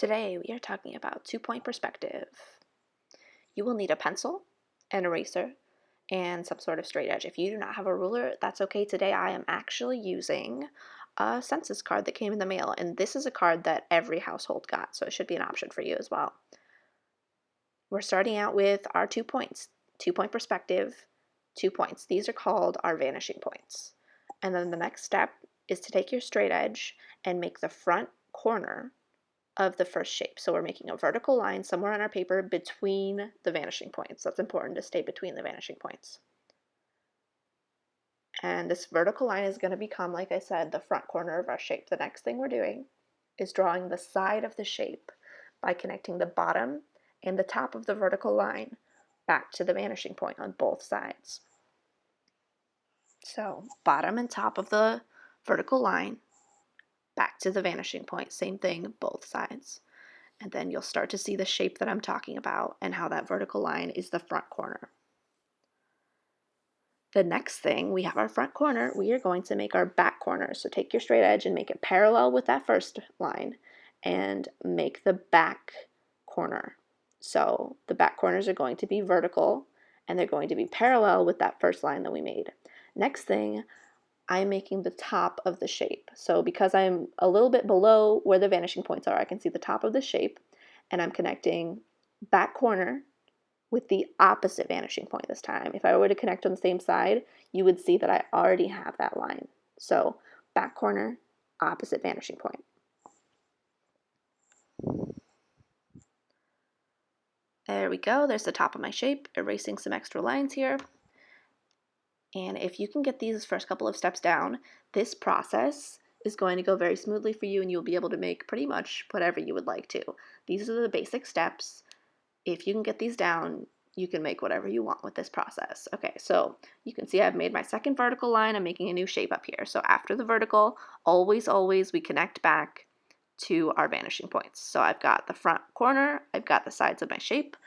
Today we are talking about two-point perspective. You will need a pencil, an eraser, and some sort of straight edge. If you do not have a ruler, that's okay. Today I am actually using a census card that came in the mail, and this is a card that every household got, so it should be an option for you as well. We're starting out with our 2 points. 2-point perspective, 2 points. These are called our vanishing points. And then the next step is to take your straight edge and make the front corner of the first shape. So we're making a vertical line somewhere on our paper between the vanishing points. That's important to stay between the vanishing points. And this vertical line is going to become, like I said, the front corner of our shape. The next thing we're doing is drawing the side of the shape by connecting the bottom and the top of the vertical line back to the vanishing point on both sides. So bottom and top of the vertical line back to the vanishing point, same thing, both sides. And then you'll start to see the shape that I'm talking about and how that vertical line is the front corner. The next thing, we have our front corner, we are going to make our back corner. So take your straight edge and make it parallel with that first line and make the back corner. So the back corners are going to be vertical and they're going to be parallel with that first line that we made. Next thing, I'm making the top of the shape. So because I'm a little bit below where the vanishing points are, I can see the top of the shape, and I'm connecting back corner with the opposite vanishing point this time. If I were to connect on the same side, you would see that I already have that line. So back corner, opposite vanishing point. There we go, there's the top of my shape, erasing some extra lines here. And if you can get these first couple of steps down, this process is going to go very smoothly for you and you'll be able to make pretty much whatever you would like to. These are the basic steps. If you can get these down, you can make whatever you want with this process. Okay, so you can see I've made my second vertical line. I'm making a new shape up here. So after the vertical, always we connect back to our vanishing points. So I've got the front corner, I've got the sides of my shape,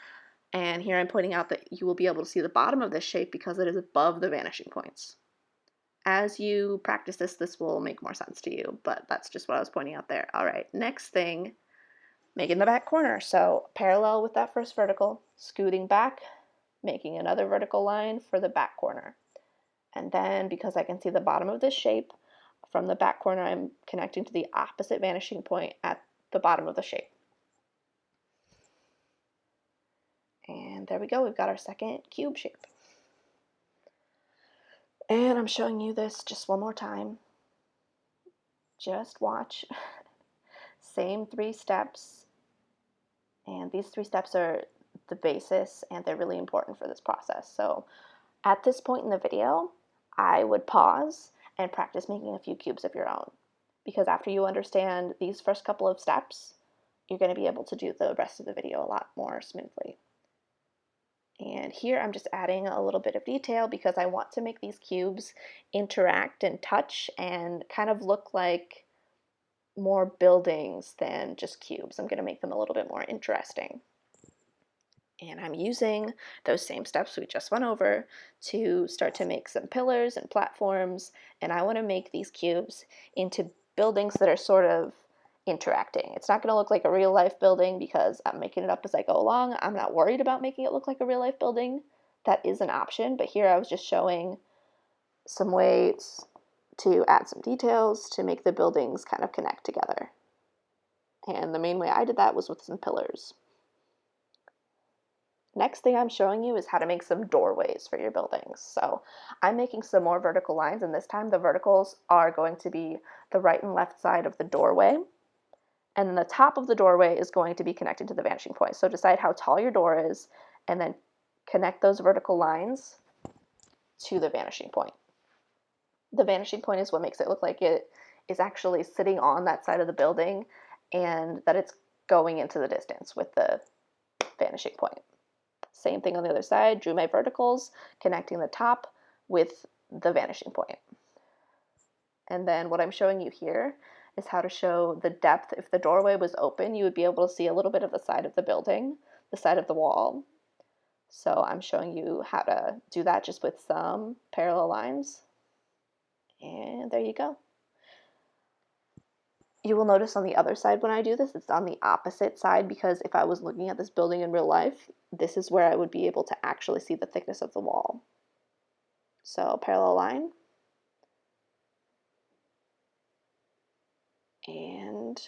and here I'm pointing out that you will be able to see the bottom of this shape because it is above the vanishing points. As you practice this, this will make more sense to you, but that's just what I was pointing out there. All right, next thing, making the back corner. So parallel with that first vertical, scooting back, making another vertical line for the back corner. And then because I can see the bottom of this shape, from the back corner, I'm connecting to the opposite vanishing point at the bottom of the shape. And there we go, we've got our second cube shape. And I'm showing you this just one more time. Just watch. Same 3 steps. And these 3 steps are the basis and they're really important for this process. So at this point in the video, I would pause and practice making a few cubes of your own. Because after you understand these first couple of steps, you're going to be able to do the rest of the video a lot more smoothly. And here I'm just adding a little bit of detail because I want to make these cubes interact and touch and kind of look like more buildings than just cubes. I'm going to make them a little bit more interesting. And I'm using those same steps we just went over to start to make some pillars and platforms. And I want to make these cubes into buildings that are sort of interacting. It's not going to look like a real life building because I'm making it up as I go along. I'm not worried about making it look like a real life building. That is an option, but here I was just showing some ways to add some details to make the buildings kind of connect together. And the main way I did that was with some pillars. Next thing I'm showing you is how to make some doorways for your buildings. So I'm making some more vertical lines, and this time the verticals are going to be the right and left side of the doorway. And then the top of the doorway is going to be connected to the vanishing point. So decide how tall your door is and then connect those vertical lines to the vanishing point. The vanishing point is what makes it look like it is actually sitting on that side of the building and that it's going into the distance with the vanishing point. Same thing on the other side, drew my verticals, connecting the top with the vanishing point. And then what I'm showing you here is how to show the depth. If the doorway was open, you would be able to see a little bit of the side of the building, the side of the wall. So I'm showing you how to do that just with some parallel lines. And there you go. You will notice on the other side when I do this, it's on the opposite side, because if I was looking at this building in real life, this is where I would be able to actually see the thickness of the wall. So parallel line. And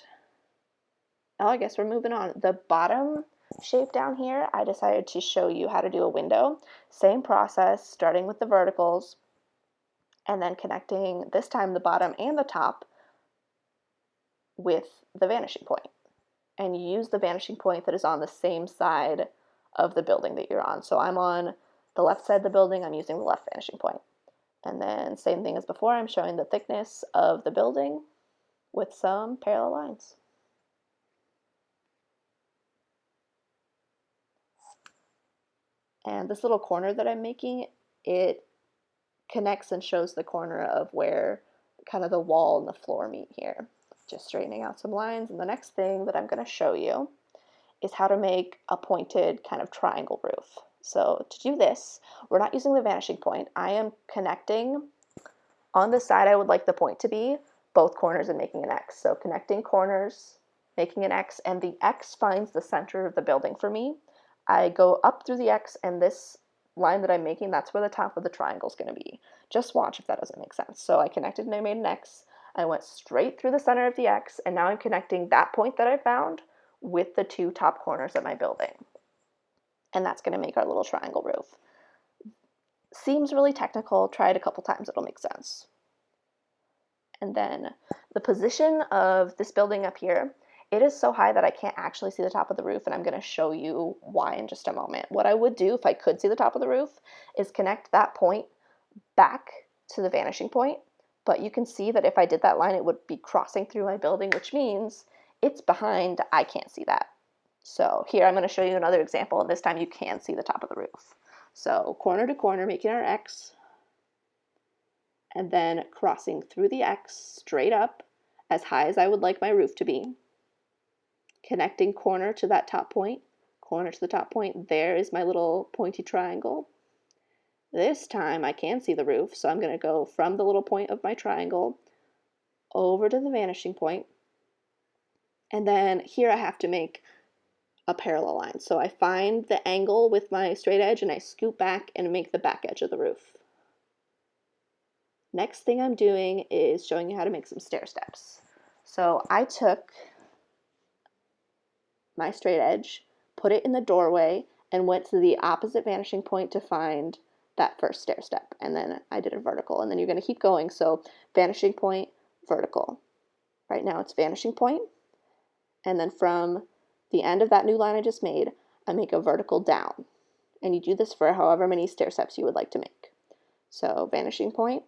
oh, I guess we're moving on. The bottom shape down here, I decided to show you how to do a window. Same process, starting with the verticals and then connecting, this time, the bottom and the top with the vanishing point. And you use the vanishing point that is on the same side of the building that you're on. So I'm on the left side of the building, I'm using the left vanishing point. And then same thing as before, I'm showing the thickness of the building with some parallel lines. And this little corner that I'm making, it connects and shows the corner of where kind of the wall and the floor meet here. Just straightening out some lines. And the next thing that I'm going to show you is how to make a pointed kind of triangle roof. So to do this, we're not using the vanishing point. I am connecting on the side I would like the point to be, both corners, and making an X. So connecting corners, making an X, and the X finds the center of the building for me. I go up through the X, and this line that I'm making, that's where the top of the triangle is going to be. Just watch if that doesn't make sense. So I connected and I made an X. I went straight through the center of the X, and now I'm connecting that point that I found with the two top corners of my building. And that's going to make our little triangle roof. Seems really technical. Try it a couple times, it'll make sense. And then the position of this building up here, it is so high that I can't actually see the top of the roof, and I'm going to show you why in just a moment. What I would do if I could see the top of the roof is connect that point back to the vanishing point, but you can see that if I did that line, it would be crossing through my building, which means it's behind, I can't see that. So here I'm going to show you another example, and this time you can see the top of the roof. So corner to corner, making our X, and then crossing through the X straight up as high as I would like my roof to be, connecting corner to that top point, corner to the top point. There is my little pointy triangle. This time I can see the roof, so I'm going to go from the little point of my triangle over to the vanishing point, and then here I have to make a parallel line. So I find the angle with my straight edge and I scoop back and make the back edge of the roof. Next thing I'm doing is showing you how to make some stair steps. So I took my straight edge, put it in the doorway, and went to the opposite vanishing point to find that first stair step. And then I did a vertical, and then you're going to keep going. So vanishing point, vertical. Right now it's vanishing point, and then from the end of that new line I just made, I make a vertical down. And you do this for however many stair steps you would like to make. So vanishing point,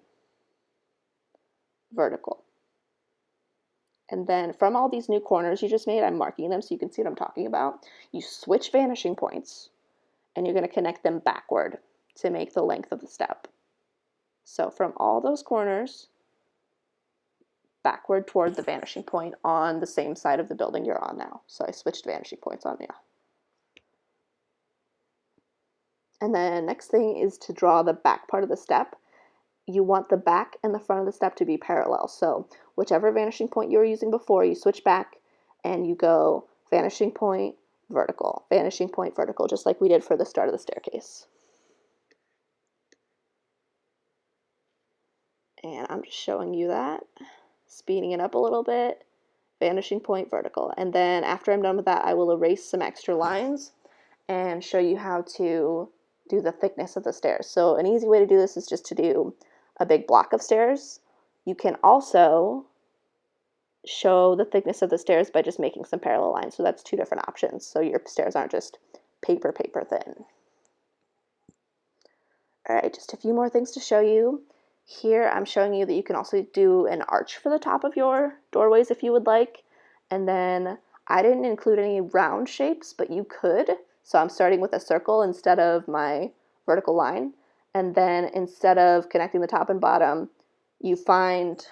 vertical. And then from all these new corners you just made, I'm marking them so you can see what I'm talking about. You switch vanishing points, and you're going to connect them backward to make the length of the step. So from all those corners, backward toward the vanishing point on the same side of the building you're on now. So I switched vanishing points on you. And then next thing is to draw the back part of the step. You want the back and the front of the step to be parallel. So whichever vanishing point you were using before, you switch back and you go vanishing point, vertical, vanishing point, vertical, just like we did for the start of the staircase. And I'm just showing you that, speeding it up a little bit, vanishing point, vertical. And then after I'm done with that, I will erase some extra lines and show you how to do the thickness of the stairs. So an easy way to do this is just to do a big block of stairs. You can also show the thickness of the stairs by just making some parallel lines. So that's two different options. So your stairs aren't just paper thin. All right, just a few more things to show you. Here I'm showing you that you can also do an arch for the top of your doorways if you would like. And then I didn't include any round shapes, but you could. So I'm starting with a circle instead of my vertical line. And then instead of connecting the top and bottom, you find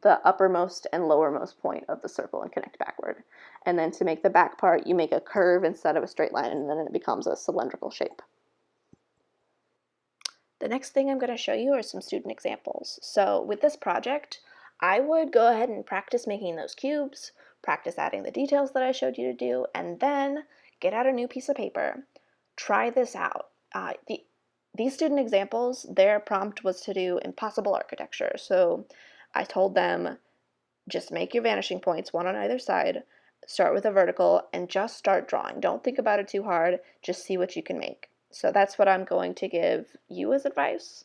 the uppermost and lowermost point of the circle and connect backward. And then to make the back part, you make a curve instead of a straight line, and then it becomes a cylindrical shape. The next thing I'm going to show you are some student examples. So with this project, I would go ahead and practice making those cubes, practice adding the details that I showed you to do, and then get out a new piece of paper. Try this out. These student examples, their prompt was to do impossible architecture. So I told them, just make your vanishing points, one on either side, start with a vertical, and just start drawing. Don't think about it too hard, just see what you can make. So that's what I'm going to give you as advice.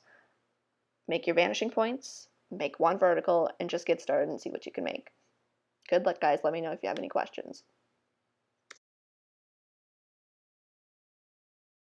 Make your vanishing points, make one vertical, and just get started and see what you can make. Good luck, guys. Let me know if you have any questions.